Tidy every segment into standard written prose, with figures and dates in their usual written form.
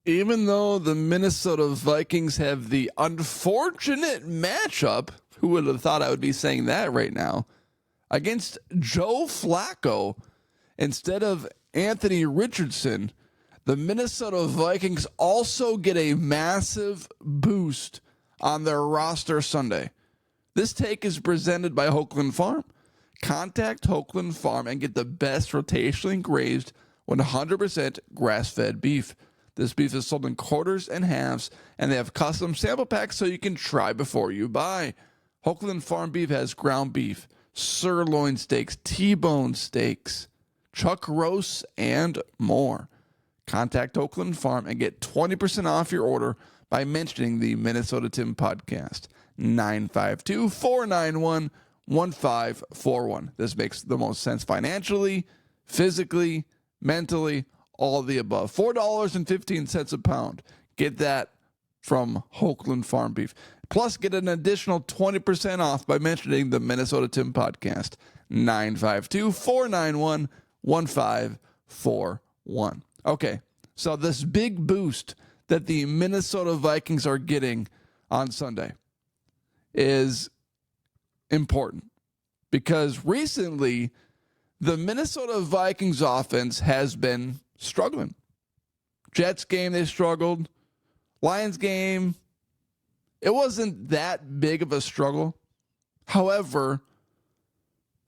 Even though the Minnesota Vikings have the unfortunate matchup, who would have thought I would be saying that right now, against Joe Flacco instead of Anthony Richardson, the Minnesota Vikings also get a massive boost on their roster Sunday. This take is presented by Hoagland Farm. Contact Hoagland Farm and get the best rotationally grazed 100% grass-fed beef. This beef is sold in quarters and halves, and they have custom sample packs so you can try before you buy. Hoagland Farm beef has ground beef, sirloin steaks, T-bone steaks, chuck roasts, and more. Contact Hoagland Farm and get 20% off your order by mentioning the Minnesota Tim podcast. 952-491-1541. This makes the most sense financially, physically, mentally, all of the above. $4.15 a pound. Get that from Hoagland Farm Beef. Plus, get an additional 20% off by mentioning the Minnesota Tim podcast. 952-491-1541. Okay, so this big boost that the Minnesota Vikings are getting on Sunday is important because recently the Minnesota Vikings offense has been struggling. Jets game, they struggled. Lions game, it wasn't that big of a struggle. However,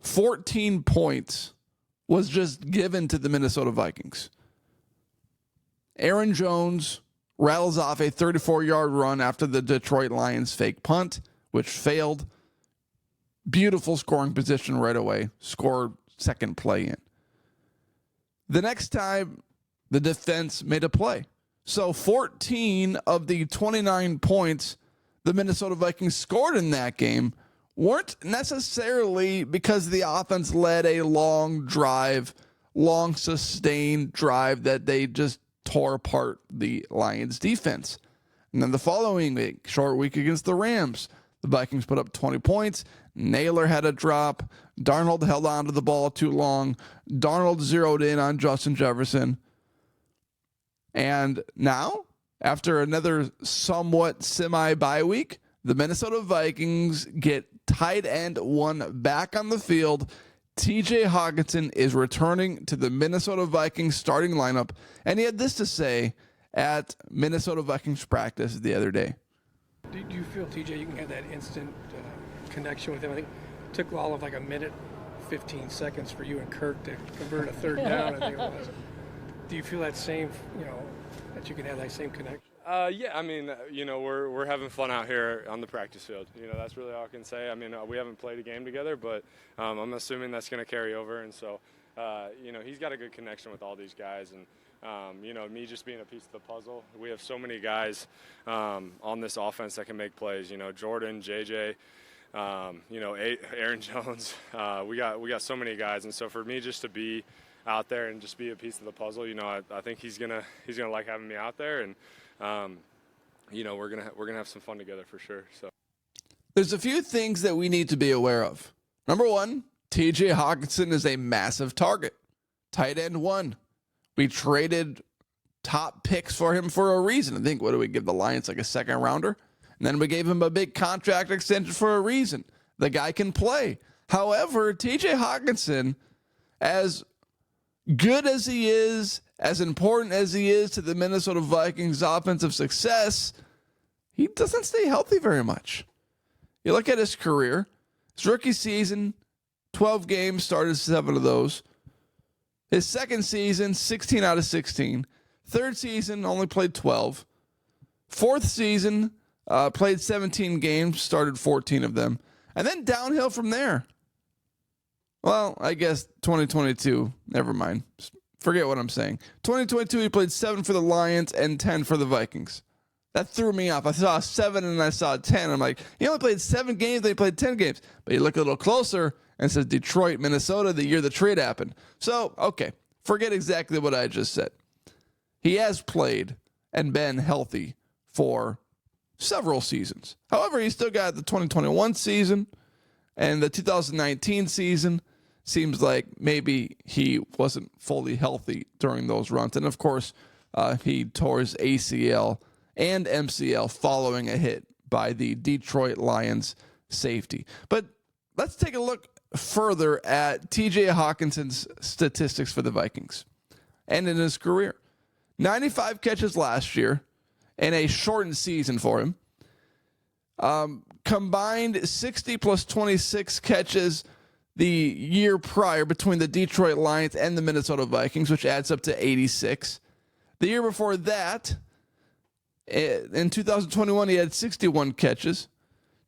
14 points was just given to the Minnesota Vikings. Aaron Jones rattles off a 34-yard run after the Detroit Lions fake punt, which failed. Beautiful scoring position right away. Scored second play in. The next time, the defense made a play. So 14 of the 29 points the Minnesota Vikings scored in that game weren't necessarily because the offense led a long drive, long sustained drive that they just tore apart the Lions defense. And then the following week, short week against the Rams, the Vikings put up 20 points. Naylor had a drop. Darnold held on to the ball too long. Darnold zeroed in on Justin Jefferson. And now, after another somewhat semi-bye week, the Minnesota Vikings get tight end one back on the field. TJ Hockenson is returning to the Minnesota Vikings starting lineup, and he had this to say at Minnesota Vikings practice the other day. Do you feel, TJ, you can have that instant connection with him? I think it took all of like a minute, 15 seconds for you and Kirk to convert a third down, I think it was. Do you feel that same, that you can have that same connection? Yeah, I mean, we're having fun out here on the practice field. That's really all I can say. I mean, we haven't played a game together, but I'm assuming that's going to carry over. And so, he's got a good connection with all these guys. And, me just being a piece of the puzzle. We have so many guys on this offense that can make plays. Jordan, JJ, Aaron Jones. We got so many guys. And so for me just to be out there and just be a piece of the puzzle, I think he's gonna like having me out there, and we're gonna have some fun together for sure. So there's a few things that we need to be aware of. Number one, TJ Hockenson is a massive target. Tight end one. We traded top picks for him for a reason. I think, what do we give the Lions, like a second rounder? And then we gave him a big contract extension for a reason. The guy can play. However, TJ Hockenson, as good as he is, as important as he is to the Minnesota Vikings offensive success, he doesn't stay healthy very much. You look at his career, his rookie season, 12 games, started 7 of those. His second season, 16 out of 16. Third season, only played 12. Fourth season, played 17 games, started 14 of them. And then downhill from there. Well, I guess 2022, never mind. Forget what I'm saying. 2022, he played 7 for the Lions and 10 for the Vikings. That threw me off. I saw 7 and I saw 10. I'm like, he only played 7 games, then he played 10 games. But you look a little closer and it says Detroit, Minnesota, the year the trade happened. So, okay, forget exactly what I just said. He has played and been healthy for several seasons. However, he still got the 2021 season and the 2019 season. Seems like maybe he wasn't fully healthy during those runs. And of course, He tore his ACL and MCL following a hit by the Detroit Lions safety. But let's take a look further at TJ Hawkinson's statistics for the Vikings and in his career. 95 catches last year in a shortened season for him. Combined 60 plus 26 catches the year prior between the Detroit Lions and the Minnesota Vikings, which adds up to 86. The year before that, in 2021, he had 61 catches.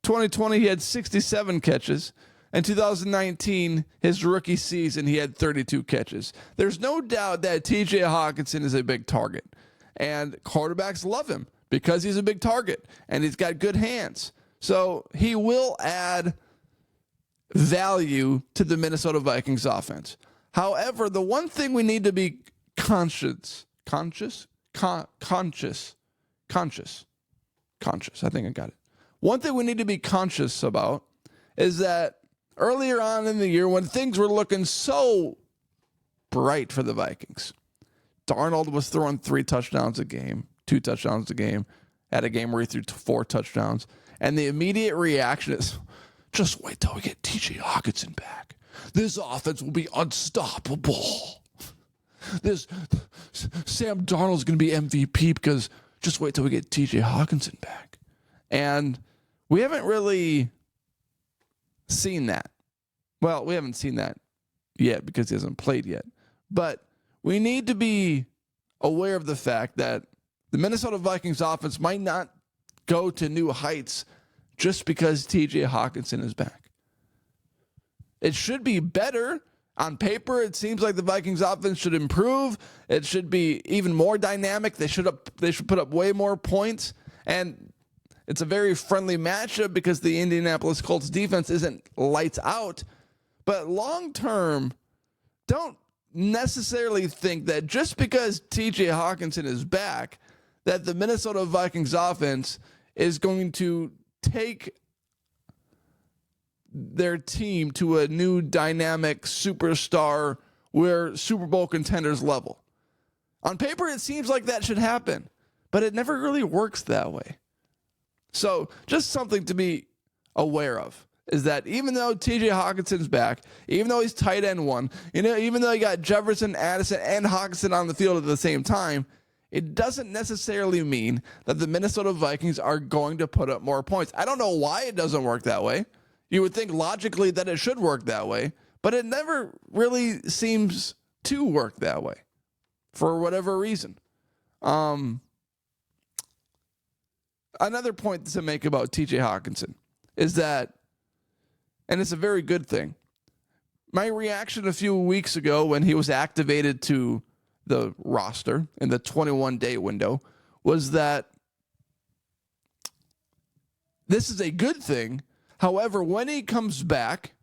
2020, he had 67 catches. In 2019, his rookie season, he had 32 catches. There's no doubt that TJ Hawkinson is a big target. And quarterbacks love him because he's a big target and he's got good hands. So he will add value to the Minnesota Vikings offense. However, the one thing we need to be conscious, I think I got it. One thing we need to be conscious about is that earlier on in the year when things were looking so bright for the Vikings, Darnold was throwing 3 touchdowns a game, 2 touchdowns a game, had a game where he threw 4 touchdowns. And the immediate reaction is, just wait till we get TJ Hawkinson back. This offense will be unstoppable. Sam Darnold's going to be MVP because just wait till we get TJ Hawkinson back. And we haven't really seen that. Well, we haven't seen that yet because he hasn't played yet. But we need to be aware of the fact that the Minnesota Vikings offense might not go to new heights just because TJ Hawkinson is back. It should be better. On paper, it seems like the Vikings offense should improve. It should be even more dynamic. They should put up way more points. And it's a very friendly matchup because the Indianapolis Colts defense isn't lights out. But long term, don't necessarily think that just because TJ Hawkinson is back, that the Minnesota Vikings offense is going to take their team to a new dynamic superstar where Super Bowl contenders level. On paper, it seems like that should happen, but it never really works that way. So just something to be aware of is that even though TJ Hawkinson's back, even though he's tight end 1, even though you got Jefferson, Addison, and Hawkinson on the field at the same time, it doesn't necessarily mean that the Minnesota Vikings are going to put up more points. I don't know why it doesn't work that way. You would think logically that it should work that way, but it never really seems to work that way for whatever reason. Another point to make about TJ Hawkinson is that, and it's a very good thing, my reaction a few weeks ago when he was activated to the roster in the 21-day window was that this is a good thing. However, when he comes back,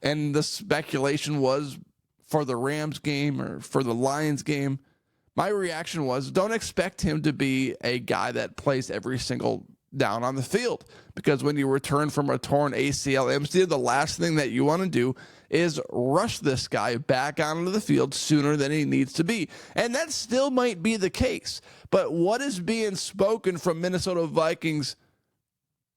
and the speculation was for the Rams game or for the Lions game, my reaction was don't expect him to be a guy that plays every single down on the field. Because when you return from a torn ACL, MCL, the last thing that you want to do is rush this guy back onto the field sooner than he needs to be. And that still might be the case. But what is being spoken from Minnesota Vikings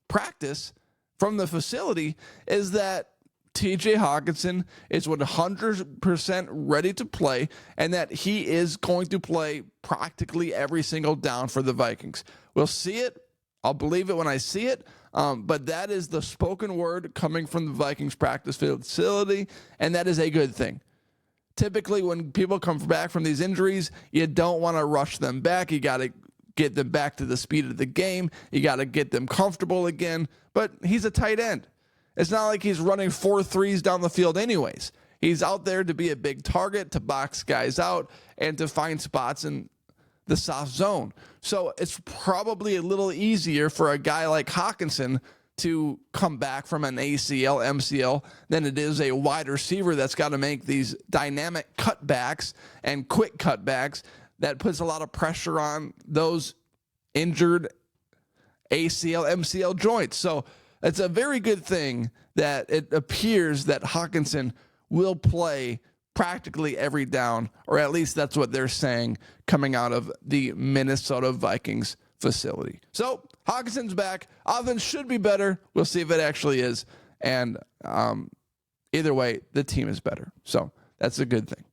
practice from the facility is that TJ Hawkinson is 100% ready to play and that he is going to play practically every single down for the Vikings. We'll see it. I'll believe it when I see it. But that is the spoken word coming from the Vikings practice facility, and that is a good thing. Typically, when people come back from these injuries, you don't want to rush them back. You got to get them back to the speed of the game. You got to get them comfortable again. But he's a tight end. It's not like he's running 4 threes down the field anyways. He's out there to be a big target, to box guys out, and to find spots in the soft zone. So it's probably a little easier for a guy like Hawkinson to come back from an ACL, MCL, than it is a wide receiver that's got to make these dynamic cutbacks and quick cutbacks that puts a lot of pressure on those injured ACL, MCL joints. So it's a very good thing that it appears that Hawkinson will play practically every down, or at least that's what they're saying coming out of the Minnesota Vikings facility. So Hawkinson's back. Offense should be better. We'll see if it actually is. And either way, the team is better. So that's a good thing.